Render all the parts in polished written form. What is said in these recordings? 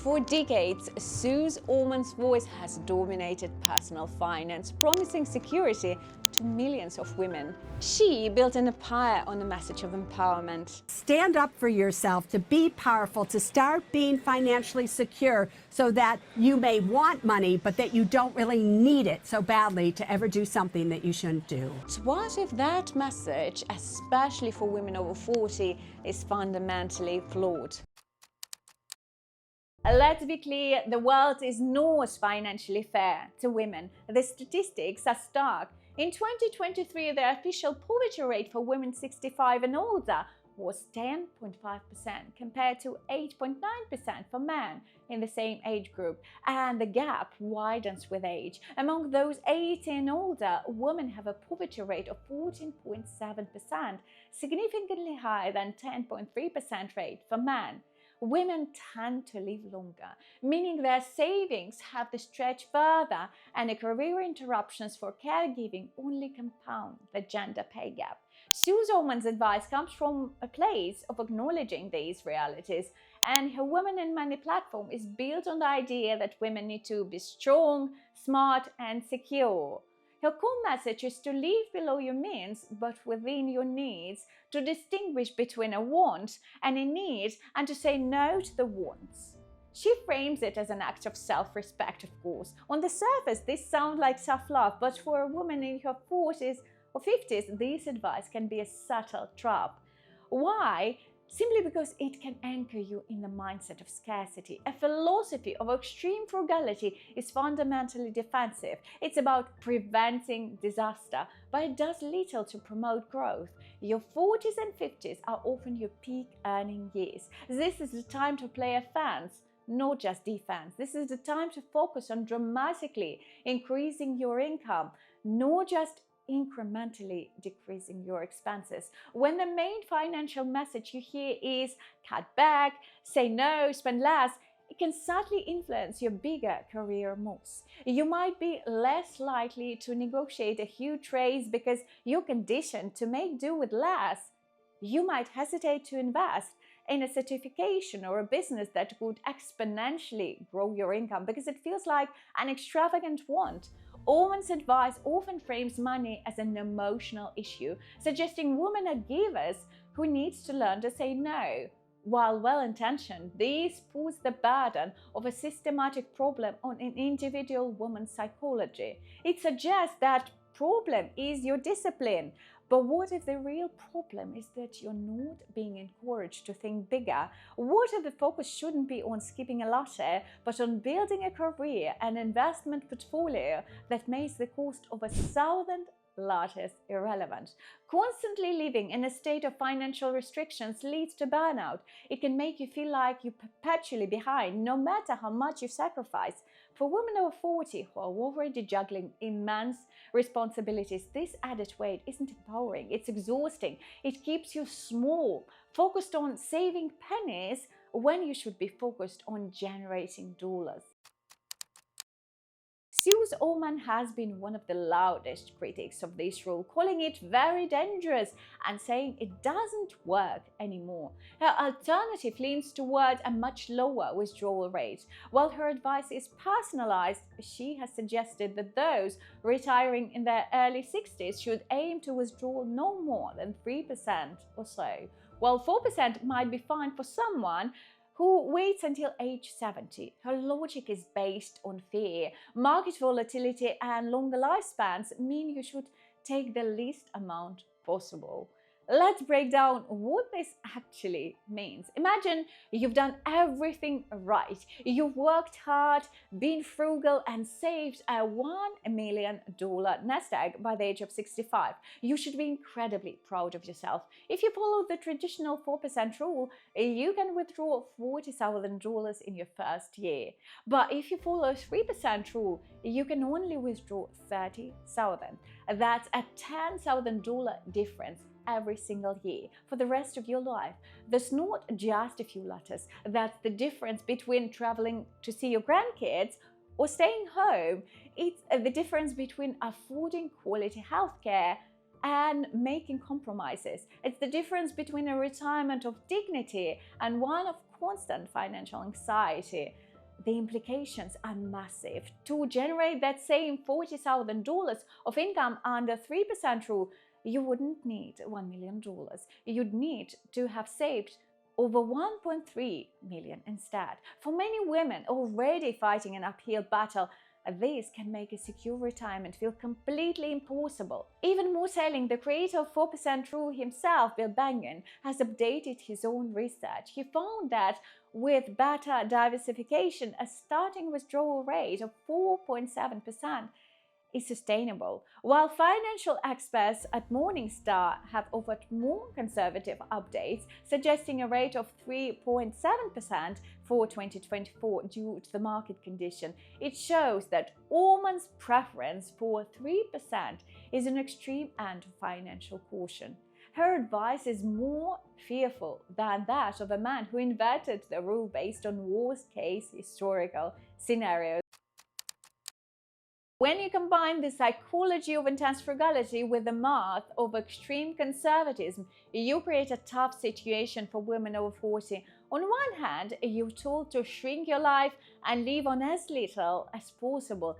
For decades, Suze Orman's voice has dominated personal finance, promising security to millions of women. She built an empire on the message of empowerment. Stand up for yourself, to be powerful, to start being financially secure so that you may want money, but that you don't really need it so badly to ever do something that you shouldn't do. So what if that message, especially for women over 40, is fundamentally flawed? Let's be clear, the world is not financially fair to women. The statistics are stark. In 2023, the official poverty rate for women 65 and older was 10.5% compared to 8.9% for men in the same age group, and the gap widens with age. Among those 80 and older, women have a poverty rate of 14.7%, significantly higher than 10.3% rate for men. Women tend to live longer, meaning their savings have to stretch further, and the career interruptions for caregiving only compound the gender pay gap. Suze Orman's advice comes from a place of acknowledging these realities, and her Women in Money platform is built on the idea that women need to be strong, smart, and secure. Her core message is to live below your means, but within your needs, to distinguish between a want and a need, and to say no to the wants. She frames it as an act of self-respect, of course. On the surface, this sounds like self-love, but for a woman in her 40s or 50s, this advice can be a subtle trap. Why? Simply because it can anchor you in the mindset of scarcity. A philosophy of extreme frugality is fundamentally defensive. It's about preventing disaster, but it does little to promote growth. Your 40s and 50s are often your peak earning years. This is the time to play offense, not just defense. This is the time to focus on dramatically increasing your income, not just incrementally decreasing your expenses. When the main financial message you hear is cut back, say no, spend less, it can subtly influence your bigger career moves. You might be less likely to negotiate a huge raise because you're conditioned to make do with less. You might hesitate to invest in a certification or a business that would exponentially grow your income because it feels like an extravagant want. Orman's advice often frames money as an emotional issue, suggesting women are givers who need to learn to say no. While well-intentioned, this puts the burden of a systematic problem on an individual woman's psychology. It suggests that problem is your discipline. But what if the real problem is that you're not being encouraged to think bigger? What if the focus shouldn't be on skipping a latte, but on building a career and investment portfolio that makes the cost of 1,000 lattes irrelevant? Constantly living in a state of financial restrictions leads to burnout. It can make you feel like you're perpetually behind, no matter how much you sacrifice. For women over 40 who are already juggling immense responsibilities, this added weight isn't empowering, it's exhausting. It keeps you small, focused on saving pennies when you should be focused on generating dollars. Suze Orman has been one of the loudest critics of this rule, calling it very dangerous and saying it doesn't work anymore. Her alternative leans toward a much lower withdrawal rate. While her advice is personalized, she has suggested that those retiring in their early 60s should aim to withdraw no more than 3% or so, while 4% might be fine for someone who waits until age 70. Her logic is based on fear. Market volatility and longer lifespans mean you should take the least amount possible. Let's break down what this actually means. Imagine you've done everything right. You've worked hard, been frugal, and saved a $1 million nest egg by the age of 65. You should be incredibly proud of yourself. If you follow the traditional 4% rule, you can withdraw $40,000 in your first year. But if you follow 3% rule, you can only withdraw $30,000. That's a $10,000 difference every single year for the rest of your life. That's not just a few letters. That's the difference between traveling to see your grandkids or staying home. It's the difference between affording quality healthcare and making compromises. It's the difference between a retirement of dignity and one of constant financial anxiety. the implications are massive. To generate that same $40,000 of income under 3% rule, you wouldn't need $1 million. You'd need to have saved over 1.3 million instead. For many women already fighting an uphill battle, this can make a secure retirement feel completely impossible. Even more telling, the creator of 4% Rule himself, Bill Bengen, has updated his own research. He found that with better diversification, a starting withdrawal rate of 4.7% is sustainable, while financial experts at Morningstar have offered more conservative updates, suggesting a rate of 3.7% for 2024 due to the market condition. It shows that Orman's preference for 3% is an extreme end of financial caution. Her advice is more fearful than that of a man who invented the rule based on worst-case historical scenarios. When you combine the psychology of intense frugality with the math of extreme conservatism, you create a tough situation for women over 40. On one hand, you're told to shrink your life and live on as little as possible.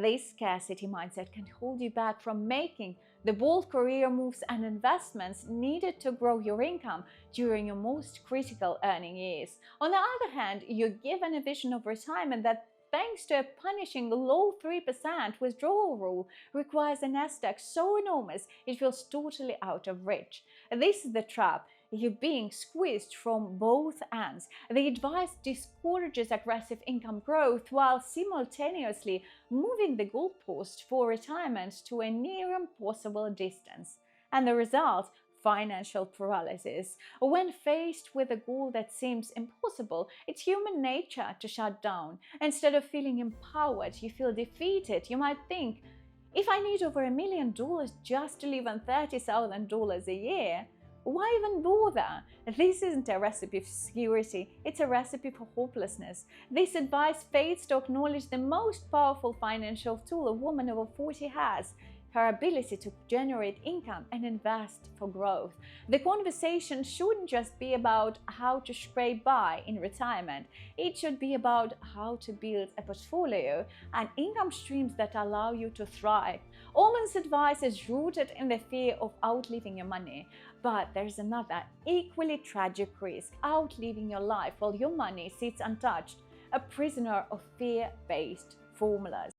This scarcity mindset can hold you back from making the bold career moves and investments needed to grow your income during your most critical earning years. On the other hand, you're given a vision of retirement that, thanks to a punishing low 3% withdrawal rule, requires a nest egg so enormous it feels totally out of reach. This is the trap. You're being squeezed from both ends. The advice discourages aggressive income growth while simultaneously moving the goalpost for retirement to a near impossible distance. And the result? Financial paralysis. When faced with a goal that seems impossible, it's human nature to shut down. Instead of feeling empowered, you feel defeated. You might think, if I need over $1 million just to live on $30,000 a year, why even bother? This isn't a recipe for security, it's a recipe for hopelessness. This advice fails to acknowledge the most powerful financial tool a woman over 40 has: her ability to generate income and invest for growth. The conversation shouldn't just be about how to scrape by in retirement. It should be about how to build a portfolio and income streams that allow you to thrive. Orman's advice is rooted in the fear of outliving your money. But there's another equally tragic risk: outliving your life while your money sits untouched, a prisoner of fear-based formulas.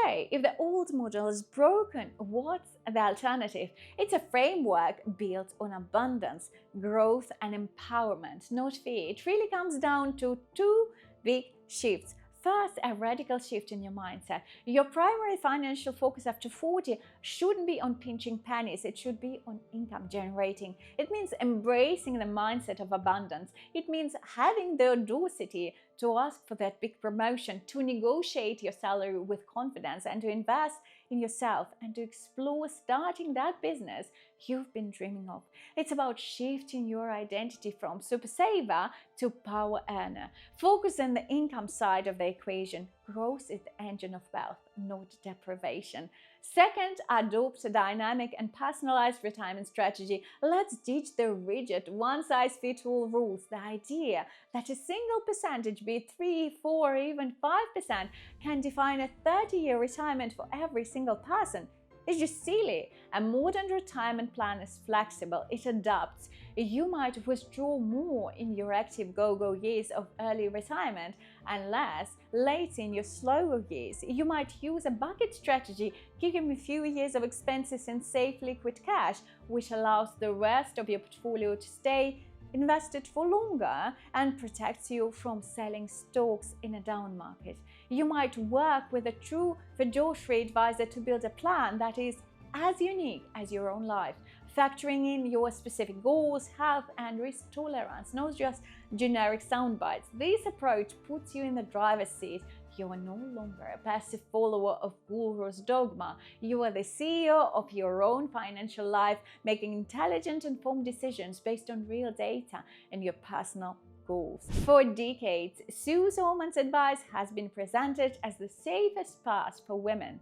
Say, if the old model is broken, what's the alternative? It's a framework built on abundance, growth, and empowerment, not fear. It really comes down to two big shifts. First, a radical shift in your mindset. Your primary financial focus after 40 shouldn't be on pinching pennies, it should be on income generating. It means embracing the mindset of abundance. It means having the audacity to ask for that big promotion, to negotiate your salary with confidence, and to invest in yourself and to explore starting that business you've been dreaming of. It's about shifting your identity from super saver to power earner. Focus on the income side of the equation. Growth is the engine of wealth, not deprivation. Second, adopt a dynamic and personalized retirement strategy. Let's ditch the rigid one-size-fits-all rules. The idea that a single percentage, be it 3, 4, or even 5%, can define a 30-year retirement for every single person is just silly. A modern retirement plan is flexible, it adapts. You might withdraw more in your active go-go years of early retirement and less late in your slower years. You might use a bucket strategy, keeping a few years of expenses in safe liquid cash, which allows the rest of your portfolio to stay invested for longer and protects you from selling stocks in a down market. You might work with a true fiduciary advisor to build a plan that is as unique as your own life, factoring in your specific goals, health, and risk tolerance, not just generic sound bites. This approach puts you in the driver's seat. You are no longer a passive follower of gurus' dogma. You are the CEO of your own financial life, making intelligent, informed decisions based on real data and your personal goals. For decades, Suze Orman's advice has been presented as the safest path for women.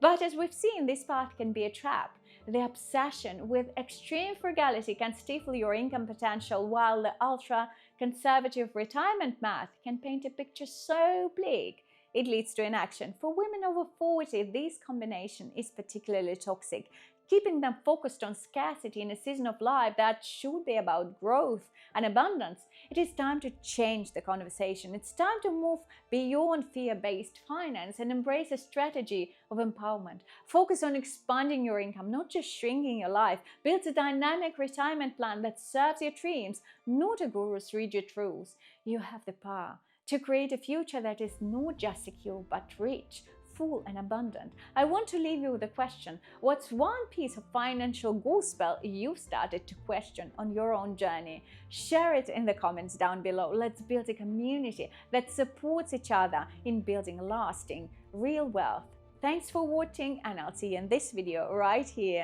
But as we've seen, this path can be a trap. The obsession with extreme frugality can stifle your income potential, while the ultra Conservative retirement math can paint a picture so bleak it leads to inaction. For women over 40, this combination is particularly toxic, keeping them focused on scarcity in a season of life that should be about growth and abundance. It is time to change the conversation. It's time to move beyond fear-based finance and embrace a strategy of empowerment. Focus on expanding your income, not just shrinking your life. Build a dynamic retirement plan that serves your dreams, not a guru's rigid rules. You have the power to create a future that is not just secure but rich, full and abundant. I want to leave you with a question. What's one piece of financial gospel you've started to question on your own journey? Share it in the comments down below. Let's build a community that supports each other in building lasting, real wealth. Thanks for watching, and I'll see you in this video right here.